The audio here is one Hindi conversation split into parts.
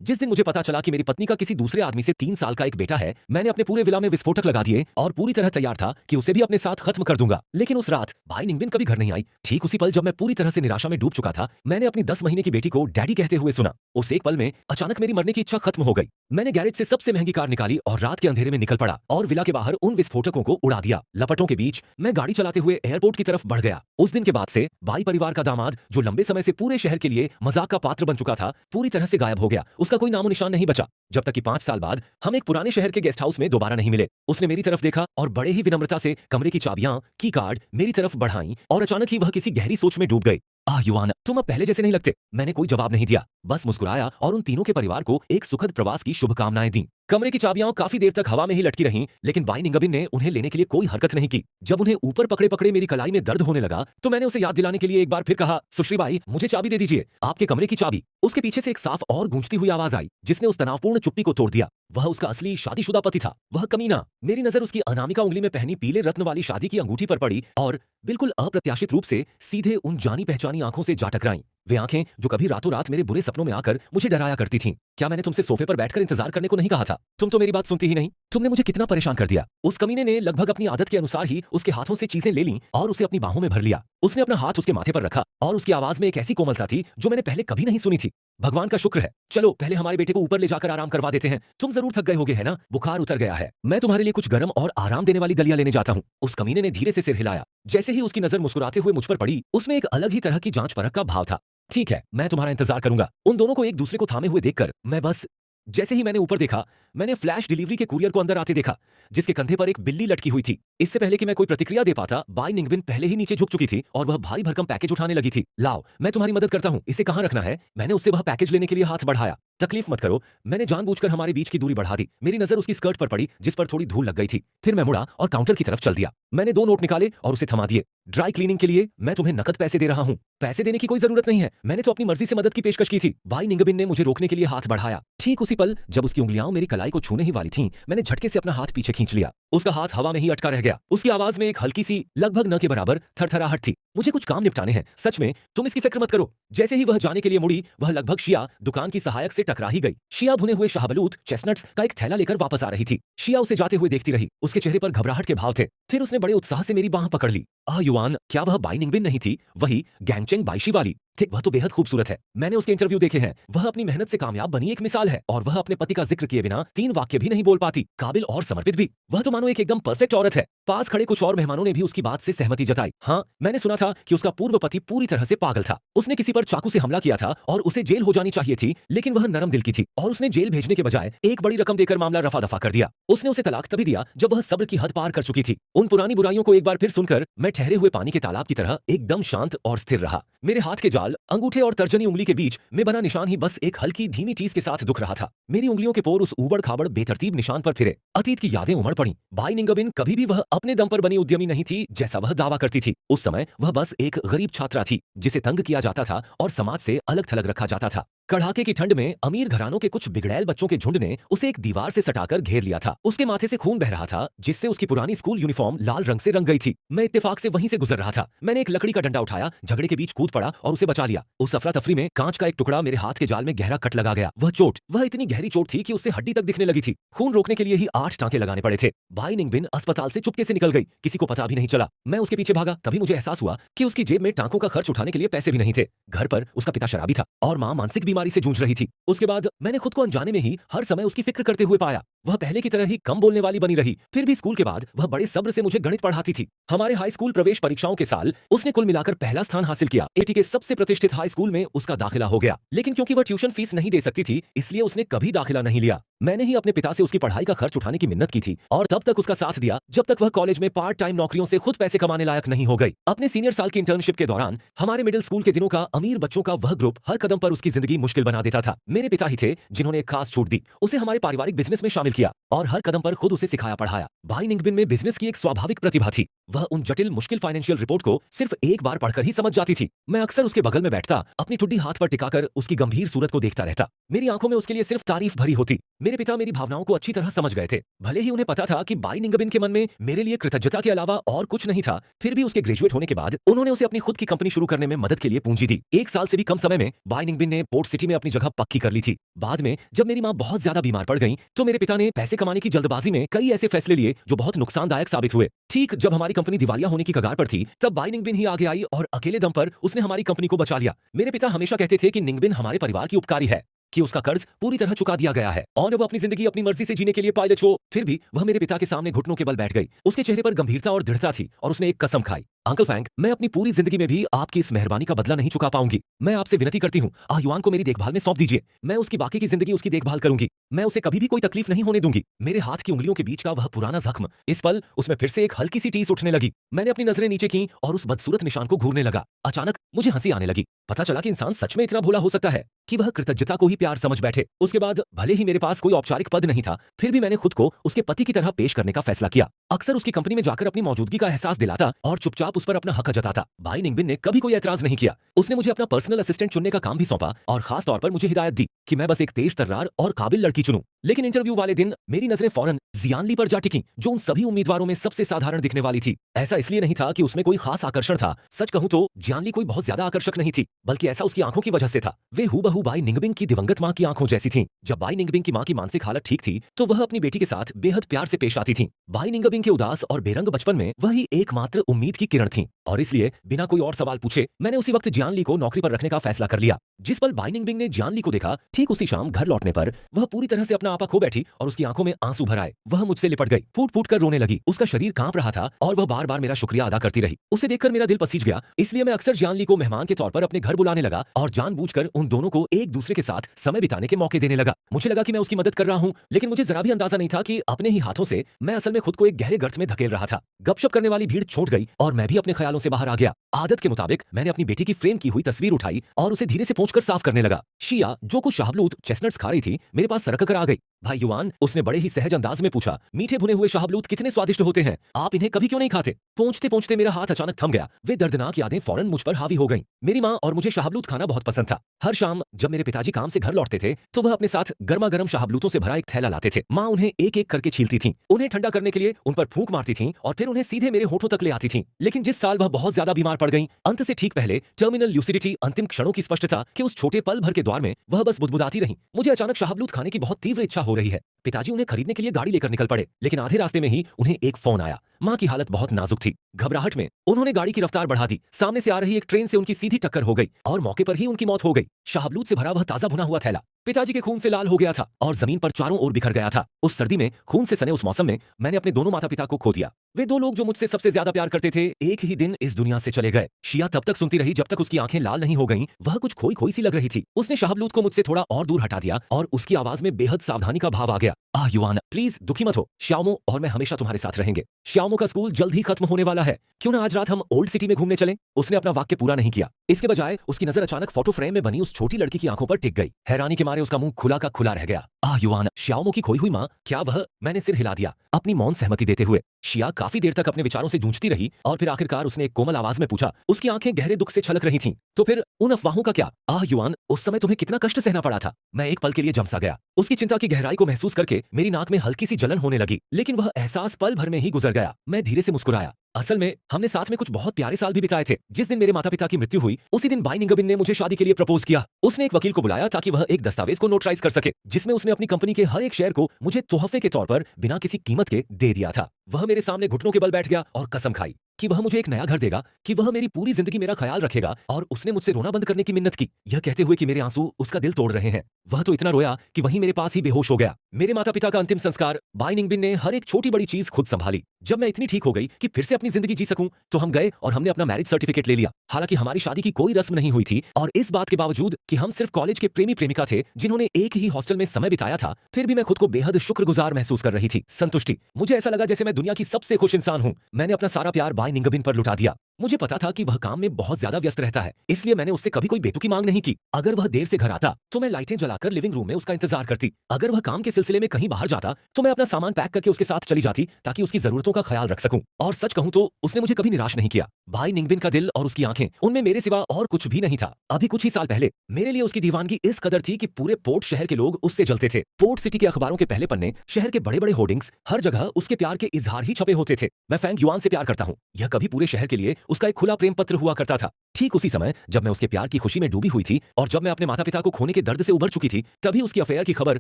जिस दिन मुझे पता चला कि मेरी पत्नी का किसी दूसरे आदमी से 3 साल का एक बेटा है, मैंने अपने पूरे विला में विस्फोटक लगा दिए और पूरी तरह तैयार था कि उसे भी अपने साथ खत्म कर दूंगा। लेकिन उस रात भाई निंगबिन कभी घर नहीं आई। ठीक उसी पल जब मैं पूरी तरह से निराशा में डूब चुका था, मैंने अपनी 10 महीने की बेटी को डैडी कहते हुए सुना। उस एक पल में अचानक मेरी मरने की इच्छा खत्म हो गई। मैंने गैरेज से सबसे महंगी कार निकाली और रात के अंधेरे में निकल पड़ा और विला के बाहर उन विस्फोटकों को उड़ा दिया। लपटों के बीच मैं गाड़ी चलाते हुए एयरपोर्ट की तरफ बढ़ गया। उस दिन के बाद से भाई परिवार का दामाद, जो लंबे समय से पूरे शहर के लिए मजाक का पात्र बन चुका था, पूरी तरह से गायब हो गया। उसका कोई नामो निशान नहीं बचा, जब तक कि 5 साल बाद हम एक पुराने शहर के गेस्ट हाउस में दोबारा नहीं मिले। उसने मेरी तरफ देखा और बड़े ही विनम्रता से कमरे की चाबियां, की कार्ड मेरी तरफ बढ़ाई और अचानक ही वह किसी गहरी सोच में डूब गई। युवान, तुम अब पहले जैसे नहीं लगते। मैंने कोई जवाब नहीं दिया, बस मुस्कुराया और उन तीनों के परिवार को एक सुखद प्रवास की शुभकामनाएं दी। कमरे की चाबियां काफी देर तक हवा में ही लटकी रहीं, लेकिन भाई निंगबिन ने उन्हें लेने के लिए कोई हरकत नहीं की। जब उन्हें ऊपर पकड़े पकड़े मेरी कलाई में दर्द होने लगा, तो मैंने उसे याद दिलाने के लिए एक बार फिर कहा, सुश्री बाई, मुझे चाबी दे दीजिए, आपके कमरे की चाबी। उसके पीछे से एक साफ और गूंजती हुई आवाज आई, जिसने उस तनावपूर्ण चुप्पी को तोड़ दिया। वह उसका असली शादीशुदा पति था, वह कमीना। मेरी नजर उसकी अनामिका उंगली में पहनी पीले रत्न वाली शादी की अंगूठी पर पड़ी और बिल्कुल अप्रत्याशित रूप से सीधे उन जानी पहचानी आंखों से जा टकराईं। वे आंखें जो कभी रातों रात मेरे बुरे सपनों में आकर मुझे डराया करती थीं। क्या मैंने तुमसे सोफे पर बैठकर इंतजार करने को नहीं कहा था? तुम तो मेरी बात सुनती ही नहीं। तुमने मुझे कितना परेशान कर दिया। उस कमीने ने लगभग अपनी आदत के अनुसार ही उसके हाथों से चीजें ले लीं और उसे अपनी बाहों में भर लिया। उसने अपना हाथ उसके माथे पर रखा और उसकी आवाज में एक ऐसी कोमलता थी जो मैंने पहले कभी नहीं सुनी थी। भगवान का शुक्र है, चलो पहले हमारे बेटे को ऊपर ले जाकर आराम करवा देते हैं। तुम जरूर थक गए होगे, है ना? बुखार उतर गया है। मैं तुम्हारे लिए कुछ गर्म और आराम देने वाली दलिया लेने जाता हूँ। उस कमीने ने धीरे से सिर हिलाया। जैसे ही उसकी नजर मुस्कुराते हुए मुझ पर पड़ी, उसमें एक अलग ही तरह की जांच परख का भाव था। ठीक है, मैं तुम्हारा इंतजार करूंगा। उन दोनों को एक दूसरे को थामे हुए देखकर मैं बस जैसे ही मैंने ऊपर देखा, मैंने फ्लैश डिलीवरी के कुरियर को अंदर आते देखा, जिसके कंधे पर एक बिल्ली लटकी हुई थी। इससे पहले कि मैं कोई प्रतिक्रिया दे पाता, बाई निंगबिन पहले ही नीचे झुक चुकी थी और वह भारी भरकम पैकेज उठाने लगी थी। लाओ, मैं तुम्हारी मदद करता हूँ, इसे कहाँ रखना है? मैंने उससे वह पैकेज लेने के लिए हाथ बढ़ाया। तकलीफ मत करो, मैंने जानबूझकर हमारे बीच की दूरी बढ़ा दी। मेरी नजर उसकी स्कर्ट पर पड़ी, जिस पर थोड़ी धूल लग गई थी। फिर मैं मुड़ा और काउंटर की तरफ चल दिया। मैंने 2 नोट निकाले और उसे थमा दिए। ड्राई क्लीनिंग के लिए मैं तुम्हें नकद पैसे दे रहा हूँ। पैसे देने की कोई जरूरत नहीं है, मैंने तो अपनी मर्जी से मदद की पेशकश की थी। बाई निंगबिन ने मुझे रोकने के लिए हाथ बढ़ाया। ठीक उसी पल जब उसकी उंगलियां मेरी कलाई को छूने ही वाली थीं, मैंने झटके से अपना हाथ पीछे खींच लिया। उसका हाथ हवा में ही अटका रह गया। उसकी आवाज में एक हल्की सी, लगभग न के बराबर थरथराहट थी। मुझे कुछ काम निपटाने हैं, सच में, तुम इसकी फिक्र मत करो। जैसे ही वह जाने के लिए मुड़ी, वह लगभग शिया दुकान की सहायक से टकरा ही गई। शिया भुने हुए शाहबलूत चेस्टनट्स का एक थैला लेकर वापस आ रही थी। शिया उसे जाते हुए देखती रही, उसके चेहरे पर घबराहट के भाव थे। फिर उसने बड़े उत्साह से मेरी बांह पकड़ ली। युवान, क्या वह बाई निंगबिन नहीं थी? वही गैंगचेंग बाईशी वाली? ठीक, वह तो बेहद खूबसूरत है। मैंने उसके इंटरव्यू देखे हैं। वह अपनी मेहनत से कामयाब बनी एक मिसाल है और वह अपने पति का जिक्र किए बिना 3 वाक्य भी नहीं बोल पाती। काबिल और समर्पित भी। वह तो मानो एक एकदम परफेक्ट औरत है। पास खड़े कुछ और मेहमानों ने भी उसकी बात से सहमति जताई। हाँ, मैंने सुना था कि उसका पूर्व पति पूरी तरह से पागल था। उसने किसी पर चाकू से हमला किया था और उसे जेल हो जानी चाहिए थी, लेकिन वह नरम दिल की थी और उसने जेल भेजने के बजाय एक बड़ी रकम देकर मामला रफा दफा कर दिया। उसने उसे तलाक तभी दिया जब वह सब्र की हद पार कर चुकी थी। उन पुरानी बुराइयों को एक बार फिर सुनकर मैं ठहरे हुए पानी के तालाब की तरह एकदम शांत और स्थिर रहा। मेरे हाथ के जाल, अंगूठे और तर्जनी उंगली के बीच में बना निशान ही बस एक हल्की धीमी टीस के साथ दुख रहा था। मेरी उंगलियों के पोर उस ऊबड़ खाबड़ बेतरतीब निशान पर फिरे। अतीत की यादें उमड़ पड़ी। बाई निंगबिन कभी भी वह अपने दम पर बनी उद्यमी नहीं थी जैसा वह दावा करती थी। उस समय वह बस एक गरीब छात्रा थी, जिसे तंग किया जाता था और समाज से अलग थलग रखा जाता था। कड़ाके की ठंड में अमीर घरानों के कुछ बिगड़ैल बच्चों के झुंड ने उसे एक दीवार से सटाकर घेर लिया था। उसके माथे से खून बह रहा था, जिससे उसकी पुरानी स्कूल यूनिफॉर्म लाल रंग से रंग गई थी। मैं इत्तेफाक से वहीं से गुजर रहा था। मैंने एक लकड़ी का डंडा उठाया, झगड़े के बीच कूद पड़ा और उसे बचा लिया। उस अफरा तफरी में कांच का एक टुकड़ा मेरे हाथ के जाल में गहरा कट लगा गया। वह इतनी गहरी चोट थी कि उससे हड्डी तक दिखने लगी थी। खून रोकने के लिए ही 8 टांके लगाने पड़े थे। बाई निंगबिन अस्पताल से चुपके से निकल गई, किसी को पता भी नहीं चला। मैं उसके पीछे भागा, तभी मुझे एहसास हुआ कि उसकी जेब में टांकों का खर्च उठाने के लिए पैसे भी नहीं थे। घर पर उसका पिता शराबी था और मां मानसिक बीमारी से जूझ रही थी। उसके बाद मैंने खुद को अनजाने में ही हर समय उसकी फिक्र करते हुए पाया। वह पहले की तरह ही कम बोलने वाली बनी रही। फिर भी स्कूल के बाद वह बड़े सब्र से मुझे गणित पढ़ाती थी। हमारे हाई स्कूल प्रवेश परीक्षाओं के साल उसने कुल मिलाकर पहला स्थान हासिल किया। एटी के सबसे प्रतिष्ठित हाई स्कूल में उसका दाखिला हो गया, लेकिन क्योंकि वह ट्यूशन फीस नहीं दे सकती थी, इसलिए उसने कभी दाखिला नहीं लिया। मैंने ही अपने पिता से उसकी पढ़ाई का खर्च उठाने की मिन्नत की थी और तब तक उसका साथ दिया जब तक वह कॉलेज में पार्ट टाइम नौकरियों से खुद पैसे कमाने लायक नहीं हो गई। अपने सीनियर साल की इंटर्नशिप के दौरान हमारे मिडिल स्कूल के दिनों का अमीर बच्चों का वह ग्रुप हर कदम पर उसकी जिंदगी मुश्किल बना देता था। मेरे पिता ही थे जिन्होंने एक खास छूट दी, उसे हमारे पारिवारिक बिजनेस में शामिल किया और हर कदम पर खुद उसे सिखाया पढ़ाया। भाई निंगबिन में बिजनेस की एक स्वाभाविक प्रतिभा थी। वह उन जटिल मुश्किल फाइनेंशियल रिपोर्ट को सिर्फ एक बार पढ़कर ही समझ जाती थी। मैं अक्सर उसके बगल में बैठता, अपनी ठुड्डी हाथ पर टिकाकर उसकी गंभीर सूरत को देखता रहता। मेरी आंखों में उसके लिए सिर्फ तारीफ भरी होती। मेरे पिता मेरी भावनाओं को अच्छी तरह समझ गए थे। भले ही उन्हें पता था कि बाई निंगबिन के मन में मेरे लिए कृतज्ञता के अलावा और कुछ नहीं था, फिर भी उसके ग्रेजुएट होने के बाद उन्होंने उसे अपनी खुद की कंपनी शुरू करने में मदद के लिए पूंजी दी। 1 साल से भी कम समय में बाई निंगबिन ने पोर्ट सिटी में अपनी जगह पक्की कर ली थी। बाद में जब मेरी माँ बहुत ज्यादा बीमार पड़ गई तो मेरे पिता ने पैसे कमाने की जल्दबाजी में कई ऐसे फैसले लिए जो बहुत नुकसानदायक साबित हुए। ठीक जब हमारी कंपनी दिवालिया होने की कगार पर थी, तब बाई निंगबिन ही आगे आई और अकेले दम पर उसने हमारी कंपनी को बचा लिया। मेरे पिता हमेशा कहते थे कि निंगबिन हमारे परिवार की उपकारी है, कि उसका कर्ज पूरी तरह चुका दिया गया है और अब अपनी जिंदगी अपनी मर्जी से जीने के लिए पायलट हो। फिर भी वह मेरे पिता के सामने घुटनों के बल बैठ गई। उसके चेहरे पर गंभीरता और दृढ़ता थी और उसने एक कसम खाई, अंकल फ्रैंक, मैं अपनी पूरी जिंदगी में भी आपकी इस मेहरबानी का बदला नहीं चुका पाऊंगी। मैं आपसे विनती करती हूँ, युआन को मेरी देखभाल में सौंप दीजिए। मैं उसकी बाकी की जिंदगी उसकी देखभाल करूंगी। मैं उसे कभी भी कोई तकलीफ नहीं होने दूंगी। मेरे हाथ की उंगलियों के बीच का वह पुराना जख्म, इस पल उसमें फिर से एक हल्की सी टीस उठने लगी। मैंने अपनी नजरें नीचे की और उस बदसूरत निशान को घूरने लगा। अचानक मुझे हंसी आने लगी। पता चला कि इंसान सच में इतना भोला हो सकता है कि वह कृतज्ञता को ही प्यार समझ बैठे। उसके बाद भले ही मेरे पास कोई औपचारिक पद नहीं था, फिर भी मैंने खुद को उसके पति की तरह पेश करने का फैसला किया। अक्सर उसकी कंपनी में जाकर अपनी मौजूदगी का एहसास दिलाता और चुपचाप उस पर अपना हक जताता। बाई निंगबिन ने कभी कोई ऐतराज नहीं किया। उसने मुझे अपना पर्सनल असिस्टेंट चुनने का काम भी सौंपा और खास तौर पर मुझे हिदायत दी कि मैं बस एक तेज तर्रार और काबिल लड़की चुनूं। लेकिन इंटरव्यू वाले दिन मेरी नजरें फौरन जियानली पर जा टिकी, जो उन सभी उम्मीदवारों में सबसे साधारण दिखने वाली थी। ऐसा इसलिए नहीं था कि उसमें कोई खास आकर्षण था। सच कहूं तो जियानली कोई बहुत ज्यादा आकर्षक नहीं थी, बल्कि ऐसा उसकी आंखों की वजह से था। वे हूबहू बाई निंगबिन की दिवंगत मां की आंखों जैसी थीं। जब बाई निंगबिन की मां की मानसिक हालत ठीक थी तो वह अपनी बेटी के साथ बेहद प्यार से पेश आती थीं। बाई निंगबिन के उदास और बेरंग बचपन में वही एकमात्र उम्मीद की किरण थीं और इसलिए बिना कोई और सवाल पूछे मैंने उसी वक्त जियानली को नौकरी पर रखने का फैसला कर लिया। जिस पल बाई निंगबिन ने जियानली को देखा, ठीक उसी शाम घर लौटने पर वह पूरी तरह से अपना आपा खो बैठी और उसकी आंखों में आंसू भर आए। वह मुझसे लिपट गई, फूट फूट कर रोने लगी। उसका शरीर कांप रहा था और वह बार बार मेरा शुक्रिया अदा करती रही। उसे देखकर मेरा दिल पसीज गया। इसलिए मैं अक्सर जियानली को मेहमान के तौर पर अपने घर बुलाने लगा और जानबूझकर उन दोनों को एक दूसरे के साथ समय बिताने के मौके देने लगा। मुझे लगा कि मैं उसकी मदद कर रहा हूं, लेकिन मुझे जरा भी अंदाजा नहीं था कि अपने ही हाथों से मैं असल में खुद को एक गहरे गर्त में धकेल रहा था। गपशप करने वाली भीड़ छूट गई और मैं भी अपने ख्यालों से बाहर आ गया। आदत के मुताबिक मैंने अपनी बेटी की फ्रेम की हुई तस्वीर उठाई और उसे धीरे से पोंछकर साफ करने लगा। शिया, जो कुछ शाहबलूत चेस्टनट्स खा रही थी, मेरे पास सरक कर आ गई। भाई युआन, उसने बड़े ही सहज अंदाज में पूछा, मीठे भुने हुए शाहबलूत कितने स्वादिष्ट होते हैं, आप इन्हें कभी क्यों नहीं खाते? पोंछते पोंछते मेरा हाथ अचानक थम गया। वे दर्दनाक यादें फौरन मुझ पर हावी हो गईं। मेरी माँ और मुझे शाहबलूत खाना बहुत पसंद था। हर शाम जब मेरे पिताजी काम से घर लौटते थे तो वह अपने साथ गर्मा गर्म शाहबलूतों से भरा एक थैला लाते थे। माँ उन्हें एक एक करके छीलती थीं, उन्हें ठंडा करने के लिए उन पर फूंक मारती थीं और फिर उन्हें सीधे मेरे होठों तक ले आती थीं। लेकिन जिस साल वह बहुत ज्यादा बीमार पड़ गईं, अंत से ठीक पहले टर्मिनल ल्यूसिडिटी, अंतिम क्षणों की स्पष्टता के उस छोटे पल भर के द्वार में वह बस बुदबुदाती रहीं। मुझे अचानक शाहबलूत खाने की बहुत तीव्र इच्छा हो रही है। पिताजी उन्हें खरीदने के लिए गाड़ी लेकर निकल पड़े, लेकिन आधे रास्ते में ही उन्हें एक फोन आया। माँ की हालत बहुत नाजुक थी। घबराहट में उन्होंने गाड़ी की रफ्तार बढ़ा दी। सामने से आ रही एक ट्रेन से उनकी सीधी टक्कर हो गई और मौके पर ही उनकी मौत हो गई। शाहबलूत से भरा वह ताजा भुना हुआ थैला पिताजी के खून से लाल हो गया था और जमीन पर चारों ओर बिखर गया था। उस सर्दी में, खून से सने उस मौसम में मैंने अपने दोनों माता पिता को खो दिया। वे दो लोग जो मुझसे सबसे ज्यादा प्यार करते थे, एक ही दिन इस दुनिया से चले गए। शिया तब तक सुनती रही जब तक उसकी आंखें लाल नहीं हो गईं। वह कुछ खोई खोई सी लग रही थी। उसने शाहबलूत को मुझसे थोड़ा और दूर हटा दिया और उसकी आवाज में बेहद सावधानी का भाव आ गया। युआन, प्लीज दुखी मत हो। श्यामो और मैं हमेशा तुम्हारे साथ रहेंगे। श्यामो का स्कूल जल्द ही खत्म होने वाला है। क्यों ना आज रात हम ओल्ड सिटी में घूमने चलें? उसने अपना वाक्य पूरा नहीं किया। इसके बजाय उसकी नजर अचानक फोटो फ्रेम में बनी उस छोटी लड़की की आंखों पर टिक गई। हैरानी के मारे उसका मुंह खुला का खुला रह गया। युआन, श्यामो की खोई हुई माँ, क्या वह? मैंने सिर हिला दिया, अपनी मौन सहमति देते हुए। शिया काफी देर तक अपने विचारों से जूझती रही और फिर आखिरकार उसने एक कोमल आवाज में पूछा। उसकी आंखें गहरे दुख से छलक रही थीं। तो फिर उन अफवाहों का क्या? युआन, उस समय तुम्हें कितना कष्ट सहना पड़ा था। मैं एक पल के लिए जमसा गया। उसकी चिंता की गहराई को महसूस करके मेरी नाक में हल्की सी जलन होने लगी, लेकिन वह एहसास पल भर में ही गुजर गया। मैं धीरे से मुस्कुराया। असल में हमने साथ में कुछ बहुत प्यारे साल भी बिताए थे। जिस दिन मेरे माता पिता की मृत्यु हुई, उसी दिन बाई निंगबिन ने मुझे शादी के लिए प्रपोज किया। उसने एक वकील को बुलाया ताकि वह एक दस्तावेज को नोटराइज कर सके, जिसमें उसने अपनी कंपनी के हर एक शेयर को मुझे तोहफे के तौर पर बिना किसी कीमत के दे दिया था। वह मेरे सामने घुटनों के बल बैठ गया और कसम खाई कि वह मुझे एक नया घर देगा, कि वह मेरी पूरी जिंदगी मेरा ख्याल रखेगा, और उसने मुझसे रोना बंद करने की मिन्नत की, यह कहते हुए कि मेरे आंसू उसका दिल तोड़ रहे हैं। वह तो इतना रोया कि वहीं मेरे पास ही बेहोश हो गया। मेरे माता पिता का अंतिम संस्कार बाई निंगबिन ने हर एक छोटी बड़ी चीज खुद संभाली। जब मैं इतनी ठीक हो गई कि फिर से अपनी जिंदगी जी सकूं, तो हम गए और हमने अपना मैरिज सर्टिफिकेट ले लिया। हालांकि हमारी शादी की कोई रस्म नहीं हुई थी, और इस बात के बावजूद कि हम सिर्फ कॉलेज के प्रेमी प्रेमिका थे जिन्होंने एक ही हॉस्टल में समय बिताया था, फिर भी मैं खुद को बेहद शुक्रगुजार महसूस कर रही थी। संतुष्टि। मुझे ऐसा लगा जैसे मैं दुनिया की सबसे खुश इंसान हूं। मैंने अपना सारा प्यार बाई निंगबिन पर लुटा दिया। मुझे पता था कि वह काम में बहुत ज्यादा व्यस्त रहता है, इसलिए मैंने उससे कभी कोई बेतुकी मांग नहीं की। अगर वह देर से घर आता तो मैं लाइटें जलाकर लिविंग रूम में उसका इंतजार करती। अगर वह काम के सिलसिले में कहीं बाहर जाता तो मैं अपना सामान पैक करके उसके साथ चली जाती ताकि उसकी जरूरतों का ख्याल रख सकूं। और सच कहूं तो उसने मुझे कभी निराश नहीं किया। भाई निंगबिन का दिल और उसकी आंखें, उनमें मेरे सिवा और कुछ भी नहीं था। अभी कुछ ही साल पहले मेरे लिए उसकी दीवानगी इस कदर थी कि पूरे पोर्ट शहर के लोग उससे जलते थे। पोर्ट सिटी के अखबारों के पहले पन्ने, शहर के बड़े बड़े होर्डिंग्स, हर जगह उसके प्यार के इजहार ही छपे होते थे। मैं फेंग युआन से प्यार करता हूँ, यह कभी पूरे शहर के लिए उसका एक खुला प्रेम पत्र हुआ करता था। ठीक उसी समय जब मैं उसके प्यार की खुशी में डूबी हुई थी और जब मैं अपने माता पिता को खोने के दर्द से उबर चुकी थी, तभी उसकी अफेयर की खबर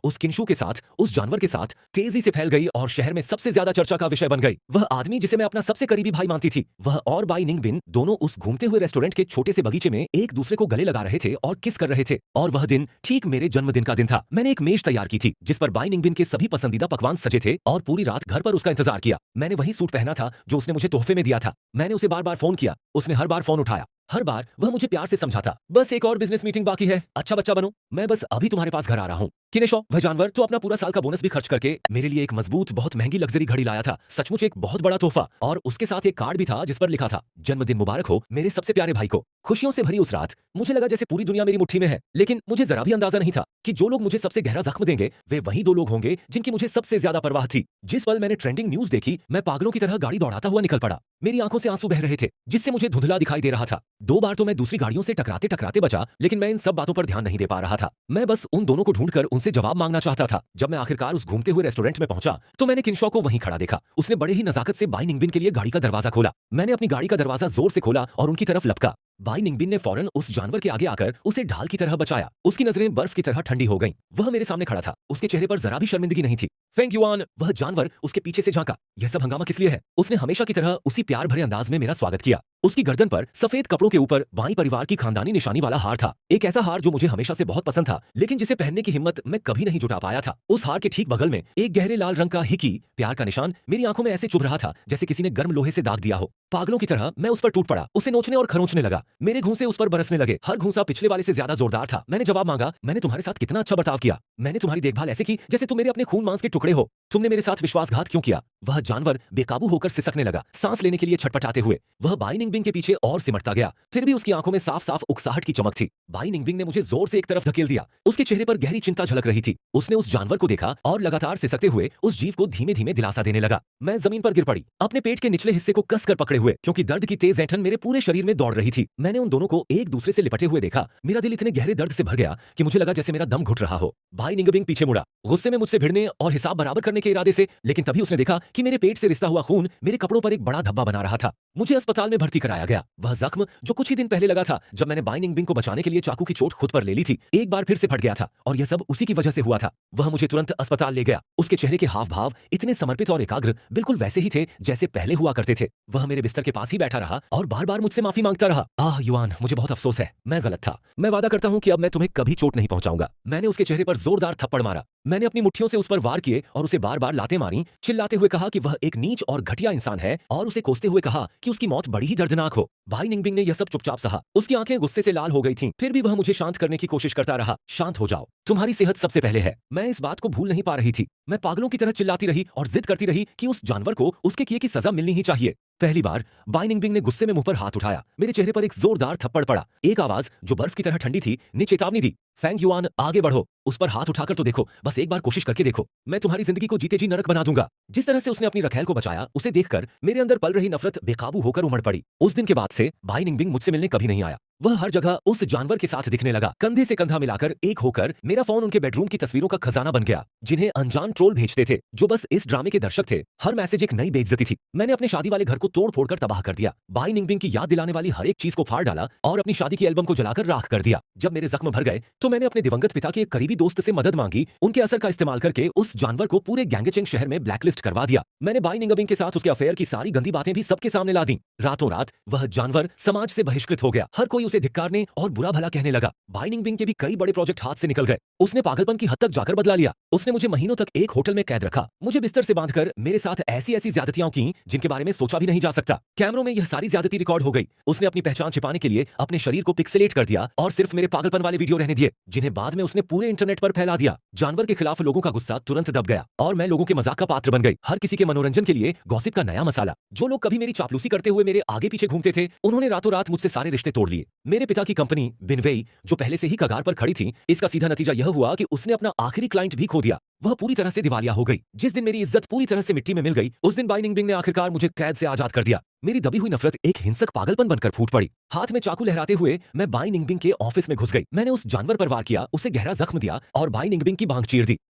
उस किंशु के साथ, उस जानवर के साथ तेजी से फैल गई और शहर में सबसे ज्यादा चर्चा का विषय बन गई। वह आदमी जिसे मैं अपना सबसे करीबी भाई मानती थी, वह और बाई निंगबिन दोनों उस घूमते हुए रेस्टोरेंट के छोटे से बगीचे में एक दूसरे को गले लगा रहे थे और किस कर रहे थे। और वह दिन ठीक मेरे जन्मदिन का दिन था। मैंने एक मेज तैयार की थी जिस पर बाई निंगबिन के सभी पसंदीदा पकवान सजे थे और पूरी रात घर पर उसका इंतजार किया। मैंने वही सूट पहना था जो उसने मुझे तोहफे में दिया था। मैंने उसे बार बार फोन किया, उसने हर बार फोन उठाया। हर बार वह मुझे प्यार से समझाता, बस एक और बिजनेस मीटिंग बाकी है, अच्छा बच्चा बनो, मैं बस अभी तुम्हारे पास घर आ रहा हूँ। किनेशो, वह जानवर तो अपना पूरा साल का बोनस भी खर्च करके मेरे लिए एक मजबूत, बहुत महंगी लग्जरी घड़ी लाया था। सचमुच एक बहुत बड़ा तोहफा। और उसके साथ एक कार्ड भी था जिस पर लिखा था, जन्मदिन मुबारक हो मेरे सबसे प्यारे भाई को। खुशियों से भरी उस रात मुझे लगा जैसे पूरी दुनिया मेरी मुट्ठी में है। लेकिन मुझे जरा भी अंदाजा नहीं था कि जो लोग मुझे सबसे गहरा जख्म देंगे वे वही दो लोग होंगे जिनकी मुझे सबसे ज्यादा परवाह थी। जिस पल मैंने ट्रेंडिंग न्यूज देखी, मैं पागलों की तरह गाड़ी दौड़ाता हुआ निकल पड़ा। मेरी आंखों से आंसू बह रहे थे जिससे मुझे धुंधला दिखाई दे रहा था। 2 बार तो मैं दूसरी गाड़ियों से टकराते टकराते बचा, लेकिन मैं इन सब बातों पर ध्यान नहीं दे पा रहा था। मैं बस उन दोनों को ढूंढकर उनसे जवाब मांगना चाहता था। जब मैं आखिरकार उस घूमते हुए रेस्टोरेंट में पहुंचा तो मैंने किनशॉ को वहीं खड़ा देखा। उसने बड़े ही नजाकत से बाई निंगबिन के लिए गाड़ी का दरवाजा खोला। मैंने अपनी गाड़ी का दरवाजा जोर से खोला और उनकी तरफ लपका। बाई निंगबिन ने फौरन उस जानवर के आगे आकर उसे ढाल की तरह बचाया। उसकी नजरें बर्फ की तरह ठंडी हो गईं। वह मेरे सामने खड़ा था, उसके चेहरे पर जरा भी शर्मिंदगी नहीं थी। फेंग युआन, वह जानवर उसके पीछे से झांका। यह सब हंगामा किस लिए है? उसने हमेशा की तरह उसी प्यार भरे अंदाज में मेरा स्वागत किया। उसकी गर्दन पर सफेद कपड़ों के ऊपर बाई परिवार की खानदानी निशानी वाला हार था। एक ऐसा हार जो मुझे हमेशा से बहुत पसंद था, लेकिन जिसे पहनने की हिम्मत मैं कभी नहीं जुटा पाया था। उस हार के ठीक बगल में एक गहरे लाल रंग का हिकी, प्यार का निशान, मेरी आंखों में ऐसे चुभ रहा था जैसे किसी ने गर्म लोहे से दाग दिया हो। पागलों की तरह मैं उस पर टूट पड़ा, उसे नोचने और खरोंचने लगा। मेरे घूंसे उस पर बरसने लगे, हर घूंसा पिछले वाले से ज्यादा जोरदार था। मैंने जवाब मांगा, मैंने तुम्हारे साथ कितना अच्छा बर्ताव किया। मैंने तुम्हारी देखभाल ऐसे की जैसे तुम मेरे अपने खून मांस के टुकड़े हो। तुमने मेरे साथ विश्वासघात क्यों किया? वह जानवर बेकाबू होकर सिसकने लगा, सांस लेने के लिए छटपटाते हुए। वह बाई निंगबिन के पीछे और सिमटता गया। फिर भी उसकी आंखों में साफ साफ उकसाहट की चमक थी। बाई निंगबिन ने मुझे जोर से एक तरफ धकेल दिया। उसके चेहरे पर गहरी चिंता झलक रही थी। उसने उस जानवर को देखा और लगातार सिसकते हुए उस जीव को धीमे धीमे दिलासा देने लगा। मैं जमीन पर गिर पड़ी, अपने पेट के निचले हिस्से को कसकर पकड़े हुए, क्योंकि दर्द की तेज ऐंठन मेरे पूरे शरीर में दौड़ रही थी। मैंने उन दोनों को एक दूसरे से लिपटे हुए देखा। मेरा दिल इतने गहरे दर्द से भर गया कि मुझे लगा जैसे मेरा दम घुट रहा हो। बाई निंगबिन पीछे मुड़ा, गुस्से में मुझसे भिड़ने और हिसाब बराबर करने के इरादे से, लेकिन तभी उसने देखा कि मेरे पेट से रिसता हुआ खून मेरे कपड़ों पर एक बड़ा धब्बा बना रहा था। मुझे अस्पताल में भर्ती कराया गया। वह जख्म जो कुछ ही दिन पहले लगा था जब मैंने बाई निंगबिन को बचाने के लिए चाकू की चोट खुद पर ले ली थी, एक बार फिर से फट गया था और यह सब उसी की वजह से हुआ था। वह मुझे तुरंत अस्पताल ले गया। उसके चेहरे के हाव भाव इतने समर्पित और एकाग्र बिल्कुल वैसे ही थे जैसे पहले हुआ करते थे। वह मेरे बिस्तर के पास ही बैठा रहा और बार बार मुझसे माफी मांगता रहा। आह युआन, मुझे बहुत अफसोस है, मैं गलत था। मैं वादा करता हूँ कि अब मैं तुम्हें कभी चोट नहीं पहुंचाऊंगा। मैंने उसके चेहरे पर जोरदार थप्पड़ मारा। मैंने अपनी मुट्ठियों से उस पर वार किए और उसे बार बार लातें मारी, चिल्लाते हुए कहा कि वह एक नीच और घटिया इंसान है और उसे कोसते हुए कहा कि उसकी मौत बड़ी ही दर्दनाक हो। बाई निंगबिन ने यह सब चुपचाप सहा। उसकी आंखें गुस्से से लाल हो गई थीं, फिर भी वह मुझे शांत करने की कोशिश करता रहा। शांत हो जाओ, तुम्हारी सेहत सबसे पहले है। मैं इस बात को भूल नहीं पा रही थी। मैं पागलों की तरह चिल्लाती रही और जिद करती रही कि उस जानवर को उसके किए की सजा मिलनी ही चाहिए। पहली बार बाई निंगबिन ने गुस्से में मुंह पर हाथ उठाया। मेरे चेहरे पर एक जोरदार थप्पड़ पड़ा। एक आवाज जो बर्फ की तरह ठंडी थी ने चेतावनी दी, फेंग युआन, आगे बढ़ो, उस पर हाथ उठाकर तो देखो, बस एक बार कोशिश करके देखो। मैं तुम्हारी जिंदगी को जीते जी नरक बना दूंगा। जिस तरह से उसने अपनी रखैल को बचाया, उसे देखकर मेरे अंदर पल रही नफरत बेकाबू होकर उमड़ पड़ी। उस दिन के बाद से बाई निंगबिन मुझसे मिलने कभी नहीं आया। वह हर जगह उस जानवर के साथ दिखने लगा। कंधे से कंधा मिलाकर एक होकर मेरा फोन उनके बेडरूम की तस्वीरों का खजाना बन गया, जिन्हें अनजान ट्रोल भेजते थे जो बस इस ड्रामे के दर्शक थे। हर मैसेज एक नई बेइज्जती थी। मैंने अपने शादी वाले घर को तोड़ फोड़ कर तबाह कर दिया। बाई निंगबिन की याद दिलाने वाली हर एक चीज को फाड़ डाला और अपनी शादी की एल्बम को जलाकर राख कर दिया। जब मेरे जख्म भर गए तो मैंने अपने दिवंगत पिता के एक करीबी दोस्त से मदद मांगी। उनके असर का इस्तेमाल करके उस जानवर को पूरे गैंगचेंग शहर में ब्लैकलिस्ट करवा दिया। मैंने बाई निंगबिन के साथ उसके अफेयर की सारी गंदी बातें भी सबके सामने ला दी। रातों रात वह जानवर समाज से बहिष्कृत हो गया। हर कोई उसे धिक्कारने और बुरा भला कहने लगा। बाई निंगबिंग के भी कई बड़े प्रोजेक्ट हाथ से निकल गए। उसने पागलपन की हद तक जाकर बदला लिया। उसने मुझे महीनों तक एक होटल में कैद रखा, मुझे बिस्तर से बांधकर मेरे साथ ऐसी ऐसी ज्यादतियां की जिनके बारे में सोचा भी नहीं जा सकता। कैमरों में यह सारी ज्यादती रिकॉर्ड हो गई। उसने अपनी पहचान छिपाने के लिए अपने शरीर को पिक्सेलेट कर दिया और सिर्फ मेरे पागलपन वाले वीडियो रहने दिए, जिन्हें बाद में उसने पूरे इंटरनेट पर फैला दिया। जानवर के खिलाफ लोगों का गुस्सा तुरंत दब गया और मैं लोगों के मजाक का पात्र बन गई। हर किसी के मनोरंजन के लिए गॉसिप का नया मसाला। जो लोग कभी मेरी चापलूसी करते हुए मेरे आगे पीछे घूमते थे, उन्होंने रातों रात मुझसे सारे रिश्ते तोड़ लिए। मेरे पिता की कंपनी बिनवेई, जो पहले से ही कगार पर खड़ी थी, इसका सीधा नतीजा यह हुआ कि उसने अपना आखिरी क्लाइंट भी खो दिया। वह पूरी तरह से दिवालिया हो गई। जिस दिन मेरी इज्जत पूरी तरह से मिट्टी में मिल गई, उस दिन बाई निंगबिंग ने आखिरकार मुझे कैद से आजाद कर दिया। मेरी दबी हुई नफरत एक हिंसक पागलपन बनकर फूट पड़ी। हाथ में चाकू लहराते हुए मैं बाई निंगबिंग के ऑफिस में घुस गई। मैंने उस जानवर पर वार किया, उसे गहरा जख्म दिया और बाई निंगबिंग की बांह चीर दी।